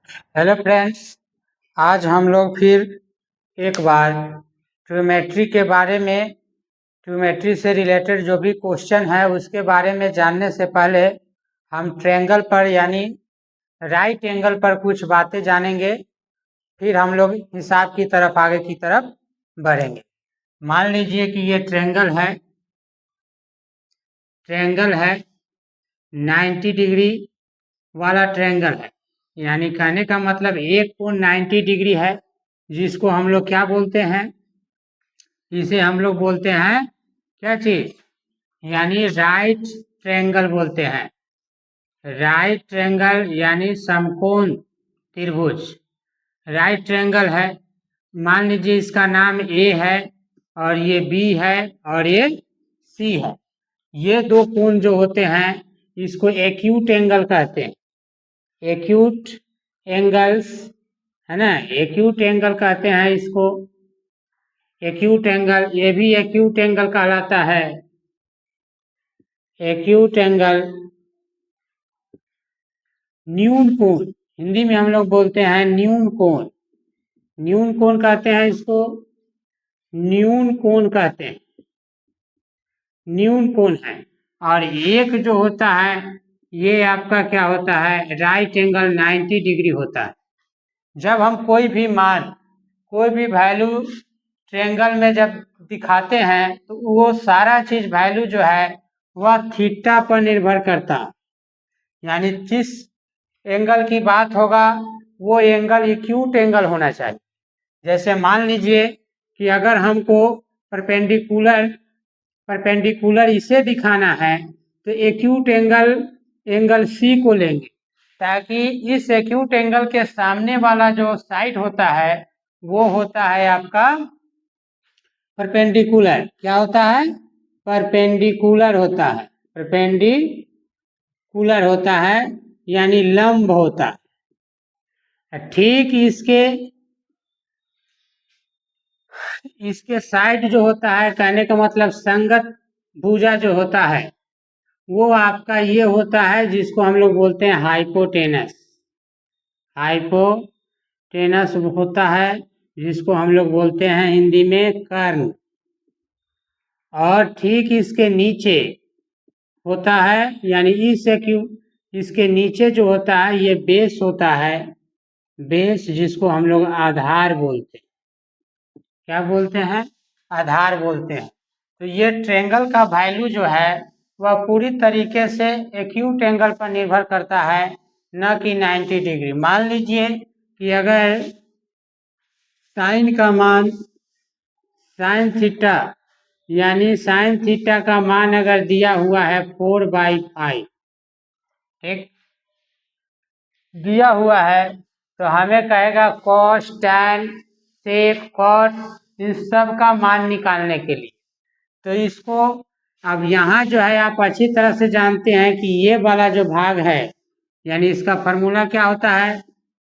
Hello friends, आज हम लोग फिर एक बार ट्रिग्नोमेट्री के बारे में ट्रिग्नोमेट्री से रिलेटेड जो भी क्वेश्चन है उसके बारे में जानने से पहले हम ट्रायंगल पर यानी राइट एंगल पर कुछ बातें जानेंगे। फिर हम लोग हिसाब की तरफ आगे की तरफ बढ़ेंगे। मान लीजिए कि ये ट्रायंगल है 90 डिग्री वाला ट्रायंगल है, यानी कहने का मतलब एक कोण 90 डिग्री है, जिसको हम लोग क्या बोलते हैं, इसे हम लोग बोलते हैं क्या चीज, यानी राइट ट्रायंगल बोलते हैं। राइट ट्रायंगल यानी समकोण त्रिभुज राइट ट्रायंगल है। मान लीजिए इसका नाम ए है और ये बी है और ये सी है। ये दो कोण जो होते हैं इसको एक्यूट एंगल कहते हैं। एक्यूट एंगल्स है ना, एक्यूट एंगल कहते हैं इसको। एक्यूट एंगल, ये भी एक्यूट एंगल कहलाता है। एक्यूट एंगल न्यून कोण, हिंदी में हम लोग बोलते हैं न्यून कोण। न्यून कोण कहते हैं इसको, न्यून कोण कहते हैं, न्यून कोण है। और एक जो होता है ये आपका क्या होता है, राइट एंगल 90 डिग्री होता है। जब हम कोई भी मान, कोई भी वैल्यू ट्रायंगल में जब दिखाते हैं तो वो सारा चीज वैल्यू जो है वह थीटा पर निर्भर करता है, यानी जिस एंगल की बात होगा वो एंगल एक्यूट एंगल होना चाहिए। जैसे मान लीजिए कि अगर हमको परपेंडिकुलर इसे दिखाना है तो एक्यूट एंगल सी को लेंगे, ताकि इस एक्यूट एंगल के सामने वाला जो साइड होता है वो होता है आपका परपेंडिकुलर। क्या होता है, परपेंडिकुलर होता है, परपेंडिकुलर होता है यानी लंब होता है। ठीक इसके साइड जो होता है, कहने का मतलब संगत भुजा जो होता है वो आपका ये होता है जिसको हम लोग बोलते हैं हाइपोटेनस। हाइपोटेनस होता है जिसको हम लोग बोलते हैं हिंदी में कर्ण। और ठीक इसके नीचे होता है, यानी इसके नीचे जो होता है ये बेस होता है, बेस जिसको हम लोग आधार बोलते हैं। क्या बोलते हैं, आधार बोलते हैं। तो ये ट्रायंगल का वैल्यू जो है वह पूरी तरीके से एक्यूट एंगल पर निर्भर करता है, न कि 90 डिग्री। मान लीजिए कि अगर साइन का मान, साइन थीटा, यानी साइन थीटा का मान अगर दिया हुआ है 4/5, ठीक दिया हुआ है, तो हमें कहेगा कॉस, टैन, सेक, कॉट, इन सब का मान निकालने के लिए। तो इसको अब यहाँ जो है आप अच्छी तरह से जानते हैं कि ये वाला जो भाग है, यानी इसका फॉर्मूला क्या होता है,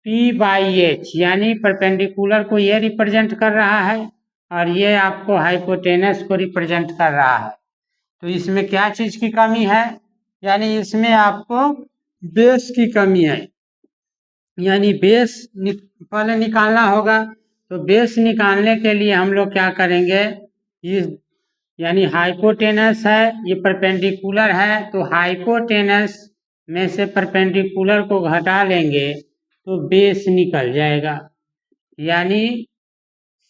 P/H, यानी परपेंडिकुलर को ये रिप्रेजेंट कर रहा है और ये आपको हाइपोटेनस को रिप्रेजेंट कर रहा है। तो इसमें क्या चीज की कमी है, यानी इसमें आपको बेस की कमी है, यानी बेस पहले निकालना होगा। तो बेस निकालने के लिए हम लोग क्या करेंगे, इस यानी हाइपोटेनस है, ये परपेंडिकुलर है, तो हाइपोटेनस में से परपेंडिकुलर को घटा लेंगे तो बेस निकल जाएगा। यानी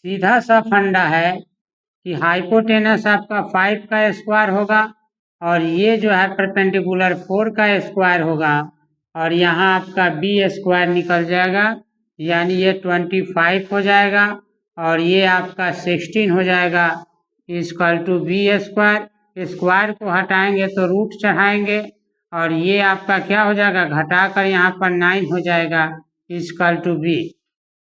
सीधा सा फंडा है कि हाइपोटेनस आपका 5 का स्क्वायर होगा और ये जो है परपेंडिकुलर 4 का स्क्वायर होगा, और यहाँ आपका बी स्क्वायर निकल जाएगा, यानी ये 25 हो जाएगा और ये आपका 16 हो जाएगा, equal to B square. Square को हटाएंगे तो रूट चढ़ाएंगे और ये आपका क्या हो जाएगा, घटाकर यहाँ पर 9 हो जाएगा, इक्वल टू बी।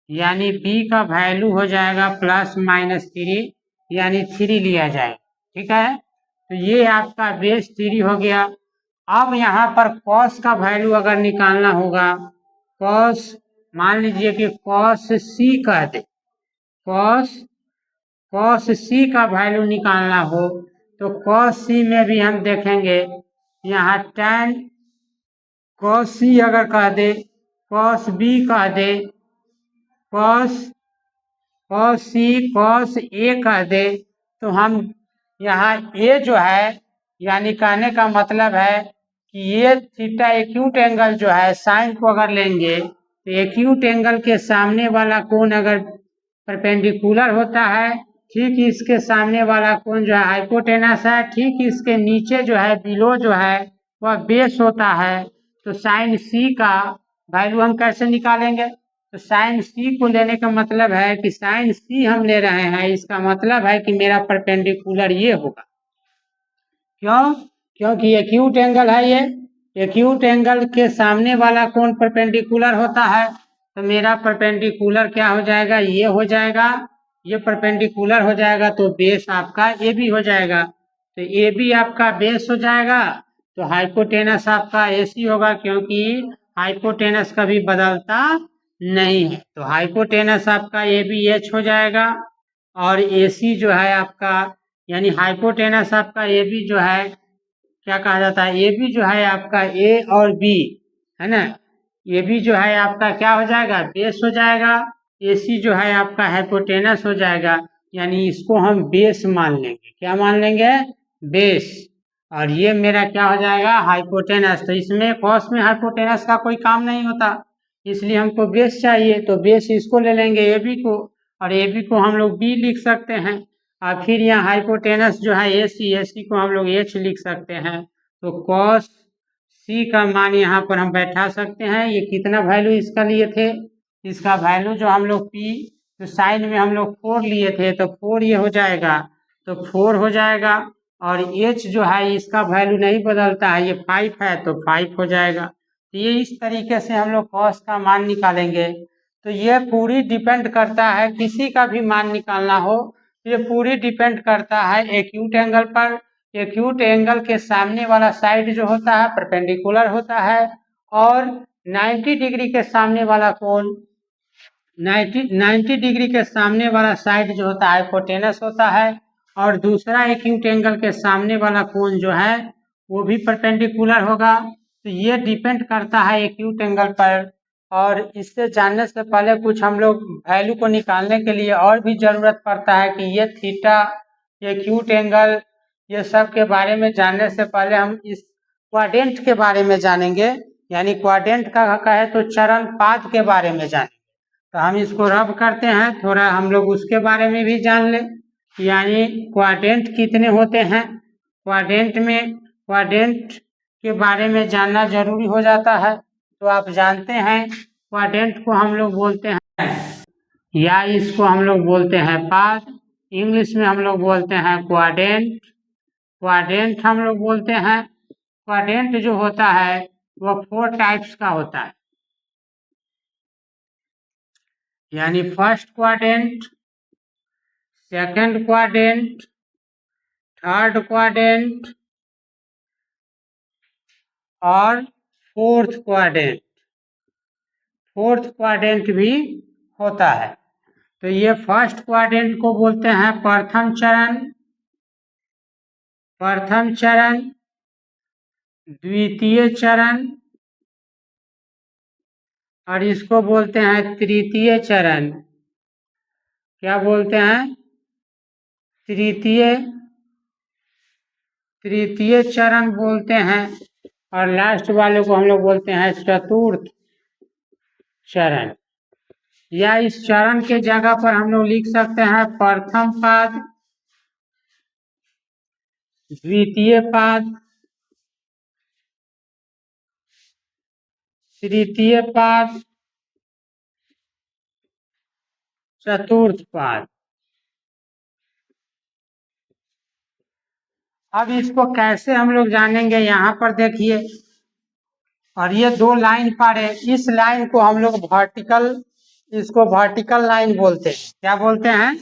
यानी b का वैल्यू हो जाएगा ±3, यानी 3 लिया जाएगा। ठीक है, तो ये आपका बेस 3 हो गया। अब यहाँ पर cos का वैल्यू अगर निकालना होगा, cos मान लीजिए कि cos c कह दे, cos c का वैल्यू निकालना हो तो cos c में भी हम देखेंगे यहाँ tan cos c अगर कह दे कॉस बी कह दे, कॉस सी कॉस ए कह दे, तो हम यहाँ ए जो है, यानी कहने का मतलब है कि ये थीटा एक्यूट एंगल जो है साइन को अगर लेंगे तो एक्यूट एंगल के सामने वाला कोण अगर परपेंडिकुलर होता है, ठीक इसके सामने वाला कोण जो है हाइपोटेनस है, ठीक इसके नीचे जो है बिलो जो है वह बेस होता है। तो साइन सी का वैल्यू हम कैसे निकालेंगे? तो साइन सी को लेने का मतलब है कि साइन सी हम ले रहे हैं, इसका मतलब है कि मेरा परपेंडिकुलर ये होगा। क्यों? क्योंकि एक्यूट एंगल है ये, एक्यूट एंगल के सामने वाला कोण परपेंडिकुलर होता है, तो मेरा परपेंडिकुलर क्या हो जाएगा? ये हो जाएगा, ये परपेंडिकुलर हो जाएगा तो बेस आपका ए बी हो जाएगा। तो ए बी आपका बेस हो जाएगा, तो हाइपोटेनस आपका ए सी होगा, क्योंकि हाइपोटेनस कभी बदलता नहीं है। तो हाइपोटेनस आपका ए बी एच हो जाएगा, और ए सी जो है आपका, यानी हाइपोटेनस आपका ए बी जो है क्या कहा जाता है? ए बी जो है आपका ए और बी है ना, ए बी जो है आपका क्या हो जाएगा? बेस हो जाएगा। ए सी जो है आपका हाइपोटेनस हो जाएगा, यानी इसको हम बेस मान लेंगे। क्या मान लेंगे? बेस। और ये मेरा क्या हो जाएगा? हाइपोटेनस। तो इसमें कॉस में हाइपोटेनस का कोई काम नहीं होता, इसलिए हमको बेस चाहिए, तो बेस इसको ले लेंगे ए बी को, और ए बी को हम लोग बी लिख सकते हैं। और फिर यहाँ हाइपोटेनस जो है ए सी को हम लोग एच लिख सकते हैं। तो कॉस सी का मान यहाँ पर हम बैठा सकते हैं। ये कितना वैल्यू इसका लिए थे? इसका वैल्यू जो हम लोग पी, तो साइन में हम लोग 4 लिए थे, तो 4 ये हो जाएगा, तो 4 हो जाएगा। और एच जो है इसका वैल्यू नहीं बदलता है, ये 5 है तो 5 हो जाएगा। तो ये इस तरीके से हम लोग कॉस का मान निकालेंगे। तो ये पूरी डिपेंड करता है, किसी का भी मान निकालना हो, ये पूरी डिपेंड करता है एक्यूट एंगल पर। एक्यूट एंगल के सामने वाला साइड जो होता है परपेंडिकुलर होता है, और 90 डिग्री के सामने वाला कोण, 90 डिग्री के सामने वाला साइड जो होता है हाइपोटेनस होता है, और दूसरा एक्यूट एंगल के सामने वाला कोण जो है वो भी परपेंडिकुलर होगा। तो ये डिपेंड करता है एक्यूट एंगल पर। और इससे जानने से पहले कुछ हम लोग वैल्यू को निकालने के लिए और भी ज़रूरत पड़ता है कि ये थीटा, एक्यूट एंगल, ये सब के बारे में जानने से पहले हम इस क्वाड्रेंट के बारे में जानेंगे, यानी क्वाड्रेंट का कहे तो चरण पाद के बारे में जानेंगे। तो हम इसको रब करते हैं, थोड़ा हम लोग उसके बारे में भी जान लें, यानी क्वाड्रेंट कितने होते हैं। क्वाड्रेंट के बारे में जानना जरूरी हो जाता है। तो आप जानते हैं क्वाड्रेंट को हम लोग बोलते हैं, या इसको हम लोग बोलते हैं पाद, इंग्लिश में हम लोग बोलते हैं क्वाड्रेंट। क्वाड्रेंट हम लोग बोलते हैं। क्वाड्रेंट जो होता है वो 4 टाइप्स का होता है, यानी first quadrant, second quadrant, third quadrant और फोर्थ क्वाड्रेंट। फोर्थ क्वाड्रेंट भी होता है। तो ये फर्स्ट क्वाड्रेंट को बोलते हैं प्रथम चरण, प्रथम चरण, द्वितीय चरण, और इसको बोलते हैं तृतीय चरण। क्या बोलते हैं? तृतीय चरण बोलते हैं। और लास्ट वाले को हम लोग बोलते हैं चतुर्थ चरण। या इस चरण के जगह पर हम लोग लिख सकते हैं प्रथम पाद, द्वितीय पाद, तृतीय पाद, चतुर्थ पाद। अब इसको कैसे हम लोग जानेंगे? यहाँ पर देखिए, और ये 2 लाइन पर है, इस लाइन को हम लोग वर्टिकल, इसको वर्टिकल लाइन बोलते हैं। क्या बोलते हैं?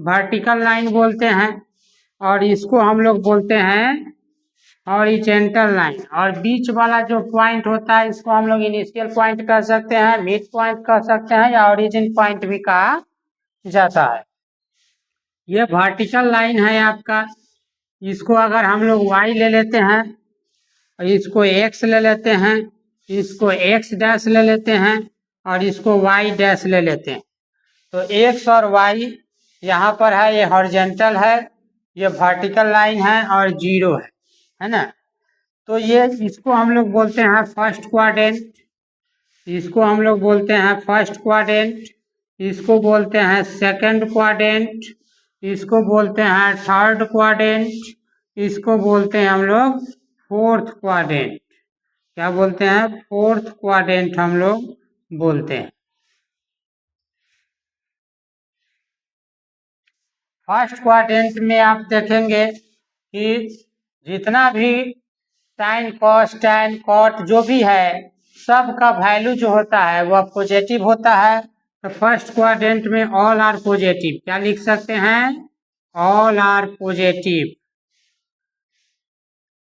वर्टिकल लाइन बोलते हैं। और इसको हम लोग बोलते हैं हॉरिजॉन्टल लाइन। और बीच वाला जो पॉइंट होता है इसको हम लोग इनिशियल पॉइंट कह सकते हैं, मिड पॉइंट कह सकते हैं, या ओरिजिन पॉइंट भी कहा जाता है। ये वर्टिकल लाइन है आपका। इसको अगर हम लोग y ले लेते हैं और इसको x ले लेते हैं, इसको x डैश ले लेते हैं और इसको y डैश ले लेते हैं। तो x और y यहाँ पर है, ये हॉरिजॉन्टल है, ये वर्टिकल लाइन है और 0 है ना। तो ये इसको हम लोग बोलते हैं फर्स्ट क्वाड्रेंट, इसको हम लोग बोलते हैं फर्स्ट क्वाड्रेंट, इसको बोलते हैं सेकंड क्वाड्रेंट, इसको बोलते हैं थर्ड क्वाड्रेंट, इसको बोलते हैं हम लोग फोर्थ क्वाड्रेंट। क्या बोलते हैं? फोर्थ क्वाड्रेंट हम लोग बोलते हैं। फर्स्ट क्वाड्रेंट में आप देखेंगे कि जितना भी साइन कॉस टैन कॉट जो भी है सब का वैल्यू जो होता है वह पॉजिटिव होता है। तो फर्स्ट क्वाड्रेंट में ऑल आर पॉजिटिव, क्या लिख सकते हैं? All are positive,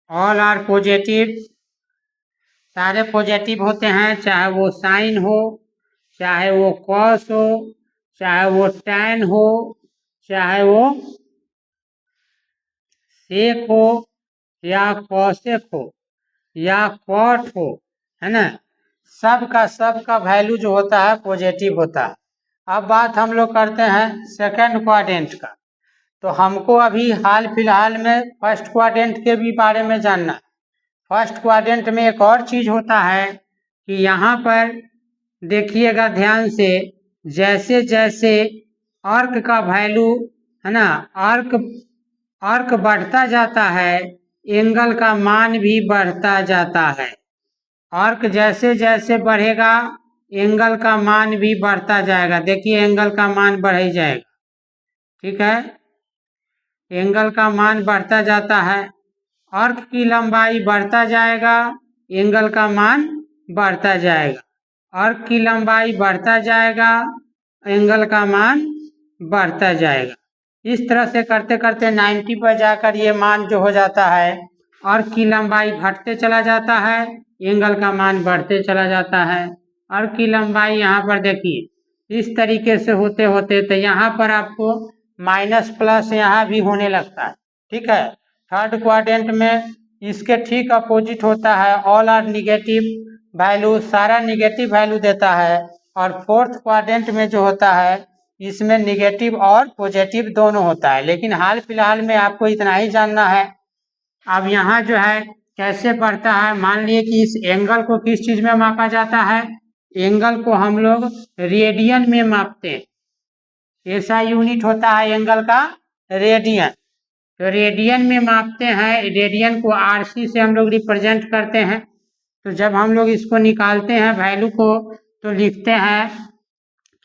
all are positive, सारे पॉजिटिव होते हैं, चाहे वो साइन हो, चाहे वो कॉस हो, चाहे वो टैन हो, चाहे वो सेक हो या कॉसेक हो या कॉट हो, है ना। सबका वैल्यू जो होता है पॉजिटिव होता है। अब बात हम लोग करते हैं सेकंड क्वाड्रेंट का। तो हमको अभी हाल फिलहाल में फर्स्ट क्वाड्रेंट के भी बारे में जानना है। फर्स्ट क्वाड्रेंट में एक और चीज होता है कि यहाँ पर देखिएगा ध्यान से, जैसे जैसे आर्क का वैल्यू है ना, आर्क बढ़ता जाता है, एंगल का मान भी बढ़ता जाता है। आर्क जैसे जैसे बढ़ेगा एंगल का मान भी बढ़ता जाएगा। देखिए एंगल का मान बढ़ ही जाएगा, ठीक है, एंगल का मान बढ़ता जाता है। आर्क की लंबाई बढ़ता जाएगा, एंगल का मान बढ़ता जाएगा। आर्क की लंबाई बढ़ता जाएगा, एंगल का मान बढ़ता जाएगा। इस तरह से करते करते 90 पर जाकर ये मान जो हो जाता है, आर्क की लंबाई घटते चला जाता है, एंगल का मान बढ़ते चला जाता है। आर्क की लंबाई यहाँ पर देखिए इस तरीके से होते होते तो यहाँ पर आपको माइनस प्लस यहाँ भी होने लगता है, ठीक है। थर्ड क्वाड्रेंट में इसके ठीक अपोजिट होता है, ऑल आर निगेटिव वैल्यू, सारा निगेटिव वैल्यू देता है। और फोर्थ क्वाड्रेंट में जो होता है इसमें निगेटिव और पॉजिटिव दोनों होता है। लेकिन हाल फिलहाल में आपको इतना ही जानना है। अब यहाँ जो है कैसे बढ़ता है, मान लिए कि इस एंगल को किस चीज में मापा जाता है, एंगल को हम लोग रेडियन में मापते हैं। ऐसा यूनिट होता है एंगल का रेडियन, तो रेडियन में मापते हैं। रेडियन को आरसी से हम लोग रिप्रेजेंट करते हैं। तो जब हम लोग इसको निकालते हैं वैल्यू को तो लिखते हैं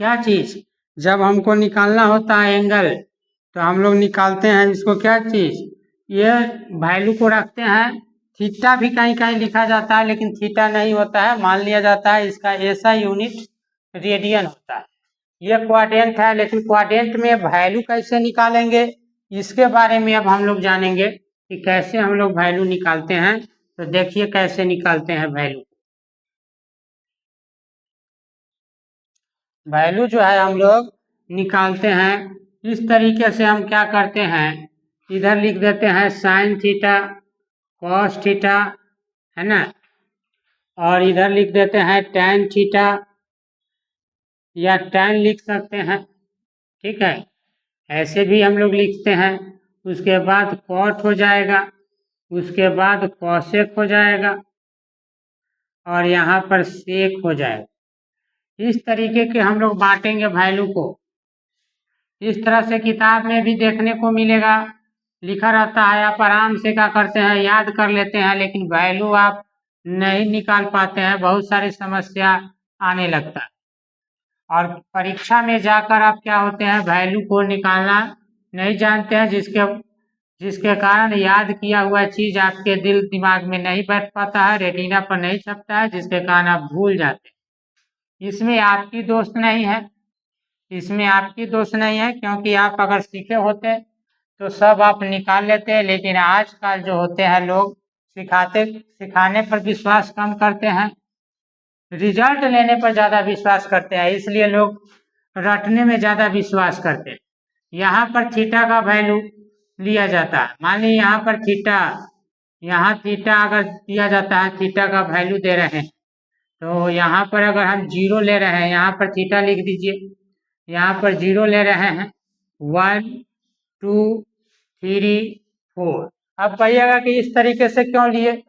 क्या चीज, जब हमको निकालना होता है एंगल तो हम लोग निकालते हैं इसको क्या चीज, ये वैल्यू को रखते हैं। थीटा भी कहीं कहीं लिखा जाता है लेकिन थीटा नहीं होता है, मान लिया जाता है इसका ऐसा यूनिट रेडियन होता है। ये क्वाड्रेंट है, लेकिन क्वाड्रेंट में वैल्यू कैसे निकालेंगे इसके बारे में अब हम लोग जानेंगे कि कैसे हम लोग वैल्यू निकालते हैं। तो देखिए कैसे निकालते हैं वैल्यू। वैल्यू जो है हम लोग निकालते हैं इस तरीके से। हम क्या करते हैं, इधर लिख देते हैं साइन थीटा कॉस थीटा, है ना, और इधर लिख देते हैं टैन थीटा या टैन लिख सकते हैं, ठीक है, ऐसे भी हम लोग लिखते हैं। उसके बाद कॉट हो जाएगा, उसके बाद कॉसेक हो जाएगा और यहाँ पर सेक हो जाएगा। इस तरीके के हम लोग बांटेंगे वैल्यू को। इस तरह से किताब में भी देखने को मिलेगा, लिखा रहता है। आप आराम से क्या करते हैं, याद कर लेते हैं, लेकिन वैल्यू आप नहीं निकाल पाते हैं, बहुत सारी समस्या आने लगता है। और परीक्षा में जाकर आप क्या होते हैं, वैल्यू को निकालना नहीं जानते हैं, जिसके कारण याद किया हुआ चीज आपके दिल दिमाग में नहीं बैठ पाता है, रेटिना पर नहीं छपता है, जिसके कारण आप भूल जाते हैं। इसमें आपकी दोष नहीं है, इसमें आपकी दोष नहीं है, क्योंकि आप अगर सीखे होते तो सब आप निकाल लेते। लेकिन आजकल जो होते हैं लोग सिखाने पर विश्वास कम करते हैं, रिजल्ट लेने पर ज्यादा विश्वास करते हैं, इसलिए लोग रटने में ज्यादा विश्वास करते हैं। यहाँ पर थीटा का वैल्यू लिया जाता है, मान लीजिए यहाँ पर थीटा, यहाँ थीटा अगर दिया जाता है, थीटा का वैल्यू दे रहे हैं तो यहाँ पर अगर हम 0 ले रहे हैं, यहाँ पर थीटा लिख दीजिए, यहाँ पर 0 ले रहे हैं, 1 2 3 4। अब कहिएगा कि इस तरीके से क्यों लिए?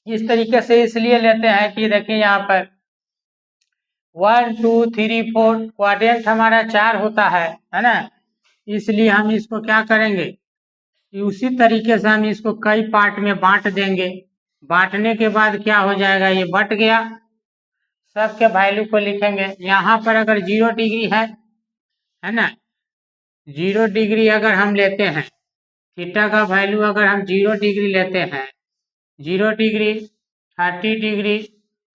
इस तरीके से इसलिए लेते हैं कि देखिए यहाँ पर 1 2 3 4 क्वाड्रेंट हमारा 4 होता है ना, इसलिए हम इसको क्या करेंगे, उसी तरीके से हम इसको कई पार्ट में बांट देंगे। बांटने के बाद क्या हो जाएगा, ये बट गया, सबके वैल्यू को लिखेंगे। यहाँ पर अगर 0 डिग्री है ना, 0 डिग्री अगर हम लेते हैं, थीटा का वैल्यू अगर हम 0 डिग्री लेते हैं, 0 डिग्री 30 डिग्री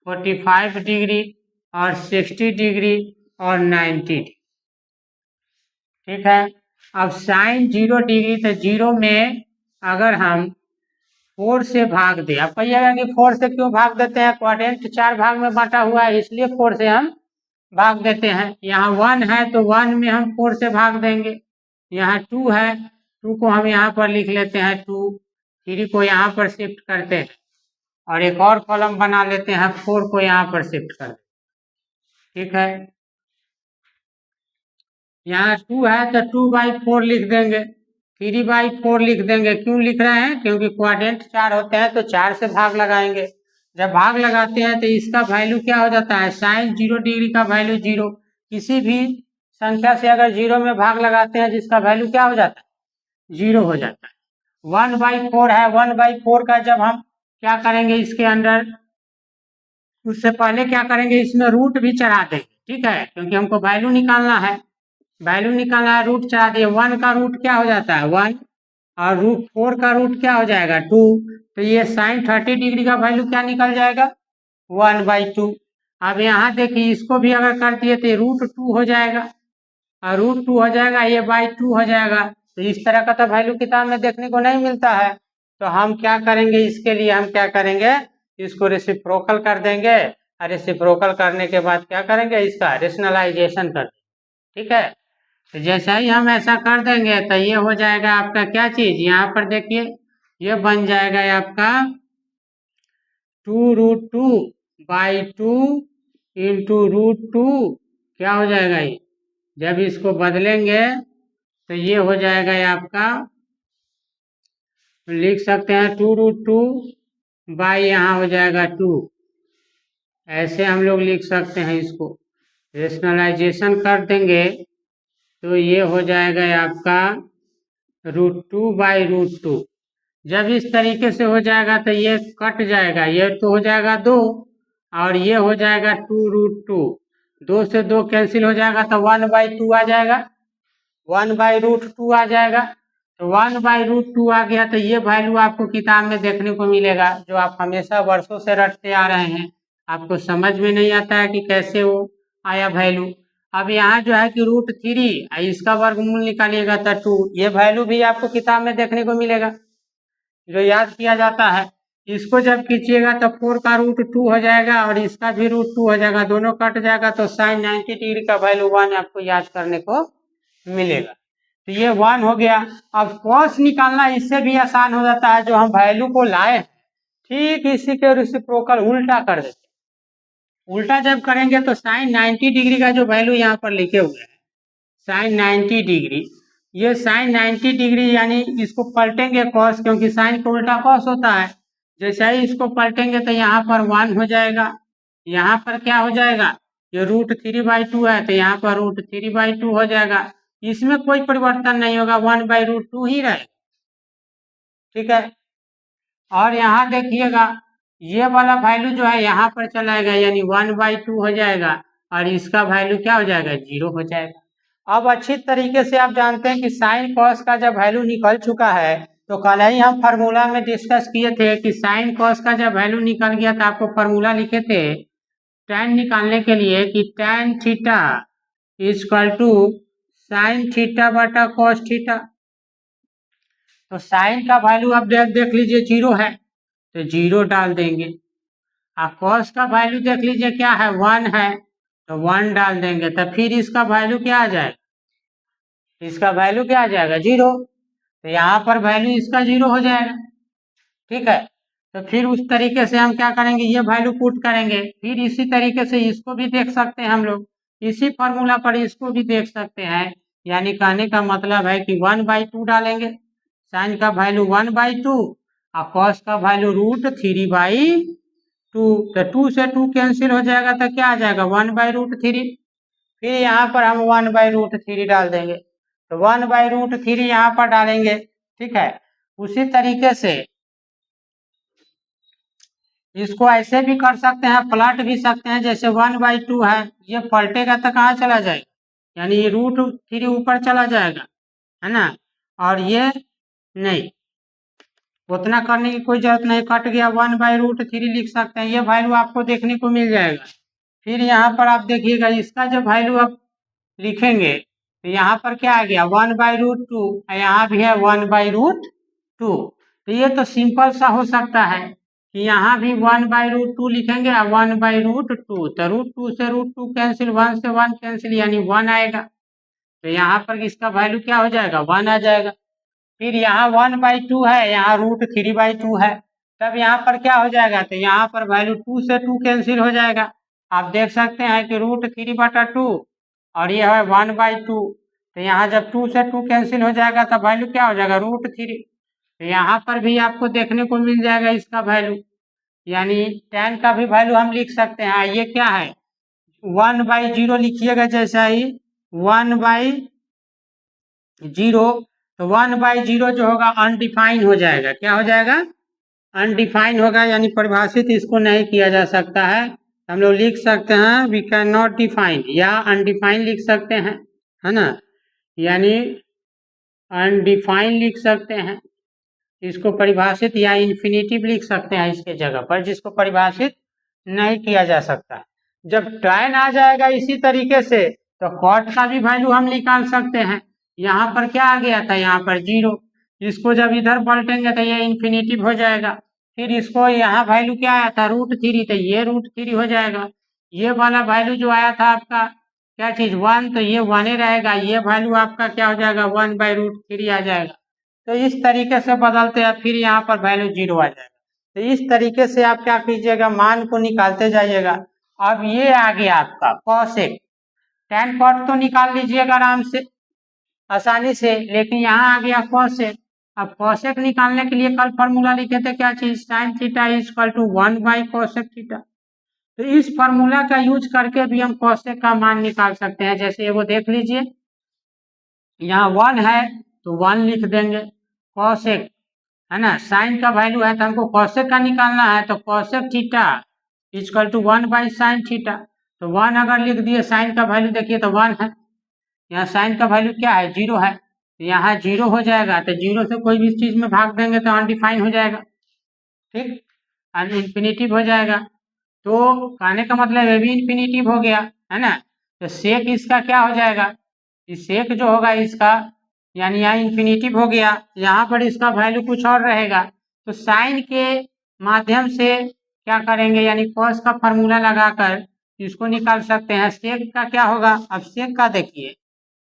45 डिग्री और 60 डिग्री और 90 डिग्री, ठीक है। अब साइन 0 डिग्री, तो 0 में अगर हम 4 से भाग दे, अब कहिएगा कि 4 से क्यों भाग देते हैं, क्वाड्रेंट 4 भाग में बांटा हुआ है इसलिए 4 से हम भाग देते हैं। यहाँ 1 है तो 1 में हम 4 से भाग देंगे, यहाँ 2 है, 2 को हम यहाँ पर लिख लेते हैं 2, 3 को यहाँ पर शिफ्ट करते हैं और एक और कॉलम बना लेते हैं, 4 को यहाँ पर शिफ्ट कर, ठीक है। यहाँ 2 है तो 2/4 लिख देंगे, 3/4 लिख देंगे। क्यों लिख रहे हैं, क्योंकि क्वाड्रेंट 4 होते हैं तो 4 से भाग लगाएंगे। जब भाग लगाते हैं तो इसका वैल्यू क्या हो जाता है, साइन 0 डिग्री का वैल्यू 0। किसी भी संख्या से अगर 0 में भाग लगाते हैं जिसका वैल्यू क्या हो जाता है, 0 हो जाता है। 1/4 है, 1/4 का जब हम क्या करेंगे इसके अंदर, उससे पहले क्या करेंगे, इसमें रूट भी चढ़ा देंगे, ठीक है, क्योंकि हमको वैल्यू निकालना है। वैल्यू निकालना है, रूट चढ़ा दिए, 1 का रूट क्या हो जाता है 1 और रूट 4 का रूट क्या हो जाएगा 2, तो ये साइन 30 डिग्री का वैल्यू क्या निकल जाएगा 1/2। अब यहाँ देखिए इसको भी अगर कर दिए तो √2 हो जाएगा और √2 हो जाएगा, ये /2 हो जाएगा। तो इस तरह का तो वैल्यू किताब में देखने को नहीं मिलता है, तो हम क्या करेंगे, इसके लिए हम क्या करेंगे, इसको रेसिप्रोकल कर देंगे और रेसिप्रोकल करने के बाद क्या करेंगे, इसका रेशनलाइजेशन कर देंगे, ठीक है। तो जैसा ही हम ऐसा कर देंगे तो ये हो जाएगा आपका क्या चीज, यहाँ पर देखिए ये बन जाएगा आपका 2√2/2 इंटू √2, क्या हो जाएगा ये, जब इसको बदलेंगे तो ये हो जाएगा आपका, लिख सकते हैं 2√2 बाई यहाँ हो जाएगा 2, ऐसे हम लोग लिख सकते हैं। इसको रेशनलाइजेशन कर देंगे तो ये हो जाएगा आपका √2/√2। जब इस तरीके से हो जाएगा तो ये कट जाएगा, ये तो हो जाएगा 2 और ये हो जाएगा 2√2, 2 से 2 कैंसिल हो जाएगा तो 1/2 आ जाएगा, 1/√2 आ जाएगा। तो 1/√2 आ गया तो ये वैल्यू आपको किताब में देखने को मिलेगा, जो आप हमेशा वर्षों से रटते आ रहे हैं, आपको समझ में नहीं आता है कि कैसे वो आया वैल्यू। अब यहाँ जो है कि √3 इसका वर्गमूल निकालिएगा तो 2, ये वैल्यू भी आपको किताब में देखने को मिलेगा, जो याद किया जाता है। इसको जब खींचिएगा तो 4 का √2 हो जाएगा और इसका भी √2 हो जाएगा, दोनों कट जाएगा तो साइन 90 डिग्री का वैल्यू 1 आपको याद करने को मिलेगा। तो ये 1 हो गया। अब कॉस निकालना इससे भी आसान हो जाता है, जो हम वैल्यू को लाए ठीक इसी के रेसिप्रोकल उल्टा कर देते। उल्टा जब करेंगे तो साइन 90 डिग्री का जो वैल्यू यहाँ पर लिखे हुए हैं साइन 90 डिग्री, ये साइन 90 डिग्री यानी इसको पलटेंगे कॉस, क्योंकि साइन को उल्टा कॉस होता है। जैसे ही इसको पलटेंगे तो यहाँ पर 1 हो जाएगा, यहाँ पर क्या हो जाएगा, ये √3/2 है तो यहाँ पर √3/2 हो जाएगा। इसमें कोई परिवर्तन नहीं होगा, 1/√2 ही रहेगा, ठीक है। और यहाँ देखिएगा ये वाला वैल्यू जो है यहाँ पर चला जाएगा, यानी 1/2 हो जाएगा और इसका वैल्यू क्या हो जाएगा 0 हो जाएगा। अब अच्छी तरीके से आप जानते हैं कि साइन कॉस का जब वैल्यू निकल चुका है, तो कल ही हम फार्मूला में डिस्कस किए थे कि साइन कॉस का जब वैल्यू निकल गया तो आपको फार्मूला लिखे थे tan निकालने के लिए कि tan theta equal to sine theta बटा कॉस थीटा। तो साइन का वैल्यू आप देख लीजिए 0 है तो 0 डाल देंगे, और कॉस का वैल्यू देख लीजिए क्या है 1 है तो 1 डाल देंगे, तो फिर इसका वैल्यू क्या आ जाएगा, इसका वैल्यू क्या आ जाएगा 0, तो यहाँ पर वैल्यू इसका 0 हो जाएगा, ठीक है। तो फिर उस तरीके से हम क्या करेंगे, ये वैल्यू पुट करेंगे। फिर इसी तरीके से इसको भी देख सकते हैं हम लोग, इसी फॉर्मूला पर इसको भी देख सकते हैं। यानी कहने का मतलब है कि 1/2 डालेंगे, साइन का वैल्यू 1/2 और कॉस का वैल्यू √3/2। तो 2 से 2 कैंसिल हो जाएगा तो क्या आ जाएगा 1/√3। फिर यहाँ पर हम 1/√3 डाल देंगे, तो 1/√3 यहाँ पर डालेंगे। ठीक है, उसी तरीके से इसको ऐसे भी कर सकते हैं, पलट भी सकते हैं। जैसे 1/2 है, ये पलटेगा तो कहाँ चला जाएगा, यानी ये √3 ऊपर चला जाएगा, है ना। और ये नहीं, उतना करने की कोई जरूरत नहीं, कट गया 1/√3 लिख सकते हैं। ये वैल्यू आपको देखने को मिल जाएगा। फिर यहाँ पर आप देखिएगा, इसका जो वैल्यू आप लिखेंगे तो यहाँ पर क्या आ गया 1/√2, यहाँ भी है 1/√2। तो ये तो सिंपल सा हो सकता है कि यहाँ भी 1/√2 लिखेंगे और 1/√2, तो √2 से √2 कैंसिल, 1 से 1 कैंसिल, यानी 1 आएगा। तो यहाँ पर इसका वैल्यू क्या हो जाएगा 1 आ जाएगा। फिर यहाँ 1/2 है, यहाँ √3/2 है, तब यहाँ पर क्या हो जाएगा, तो यहाँ पर वैल्यू 2 से 2 कैंसिल हो जाएगा। आप देख सकते हैं कि √3/2 और ये है 1/2। तो यहाँ जब 2 से 2 कैंसिल हो जाएगा तब वैल्यू क्या हो जाएगा √3। तो यहाँ पर भी आपको देखने को मिल जाएगा इसका वैल्यू, यानी tan का भी वैल्यू हम लिख सकते हैं। ये क्या है 1/0 लिखिएगा, जैसा ही 1/0, तो 1/0 जो होगा अनडिफाइन हो जाएगा। क्या हो जाएगा, अनडिफाइन होगा, यानी परिभाषित इसको नहीं किया जा सकता है। हम लोग लिख सकते हैं वी कैन नॉट डिफाइन, या अनडिफाइन लिख सकते हैं, है ना, यानी अनडिफाइन लिख सकते हैं इसको परिभाषित, या इन्फिनिटिव लिख सकते हैं इसके जगह पर, जिसको परिभाषित नहीं किया जा सकता। जब tan आ जाएगा इसी तरीके से तो cot का भी वैल्यू हम निकाल सकते हैं। यहाँ पर क्या आ गया था, यहाँ पर 0, इसको जब इधर पलटेंगे तो ये इन्फिनिटिव हो जाएगा। फिर इसको यहाँ वैल्यू क्या आया था √3, तो ये √3 हो जाएगा। ये वाला वैल्यू जो आया था आपका क्या चीज 1, तो ये 1 रहेगा। ये वैल्यू आपका क्या हो जाएगा 1/√3 आ जाएगा। तो इस तरीके से बदलते हैं, फिर यहाँ पर वैल्यू 0 आ जाएगा। तो इस तरीके से आप क्या कीजिएगा, मान को निकालते जाइएगा। अब ये आ गया आपका कॉसेक, tan cot तो निकाल लीजिएगा आराम से आसानी से, लेकिन यहाँ आ गया कॉसेक। अब कॉसेक निकालने के लिए कल फॉर्मूला लिखे थे क्या चीज, sin theta equal to 1/cosec theta. तो इस फॉर्मूला का यूज करके भी हम कॉसेक का मान निकाल सकते हैं। जैसे वो देख लीजिए, यहाँ 1 है तो 1 लिख देंगे कॉसेक, है ना। साइन का वैल्यू है तो हमको कॉसेक का निकालना है, तो cosec theta equal to 1/sin theta. तो 1 अगर लिख दिए, साइन का वैल्यू देखिए तो 1 है, यहाँ साइन का वैल्यू क्या है 0 है, तो यहाँ 0 हो जाएगा। तो 0 से कोई भी चीज में भाग देंगे तो अनडिफाइन हो जाएगा, ठीक, इन्फिनिटिव हो जाएगा। तो कहने का मतलब ये भी इन्फिनिटिव हो गया, है ना। तो सेक इसका क्या हो जाएगा, सेक जो होगा इसका, यानी यहाँ इन्फिनिटिव हो गया, यहाँ पर इसका वैल्यू कुछ और रहेगा। तो साइन के माध्यम से क्या करेंगे, यानी कॉस का फॉर्मूला लगाकर इसको निकाल सकते हैं। सेक का क्या होगा, अब सेक का देखिए,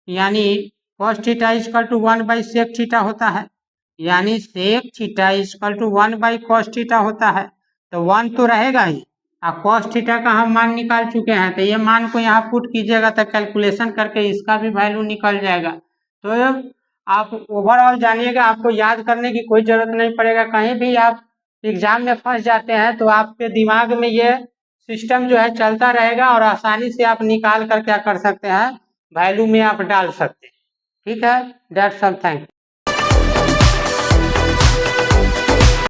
यानी cos theta equal to 1/sec theta होता है, यानी sec theta equal to 1/cos theta होता है। तो 1 तो रहेगा ही, और cos थीटा का हम मान निकाल चुके हैं, तो ये मान को यहाँ पुट कीजिएगा तो कैलकुलेशन करके इसका भी वैल्यू निकल जाएगा। तो आप ओवरऑल जानिएगा, आपको याद करने की कोई जरूरत नहीं पड़ेगा। कहीं भी आप एग्जाम में फंस जाते हैं तो आपके दिमाग में ये सिस्टम जो है चलता रहेगा, और आसानी से आप निकाल कर क्या कर सकते हैं, वैल्यू में आप डाल सकते हैं। ठीक है, दैट्स ऑल, थैंक यू।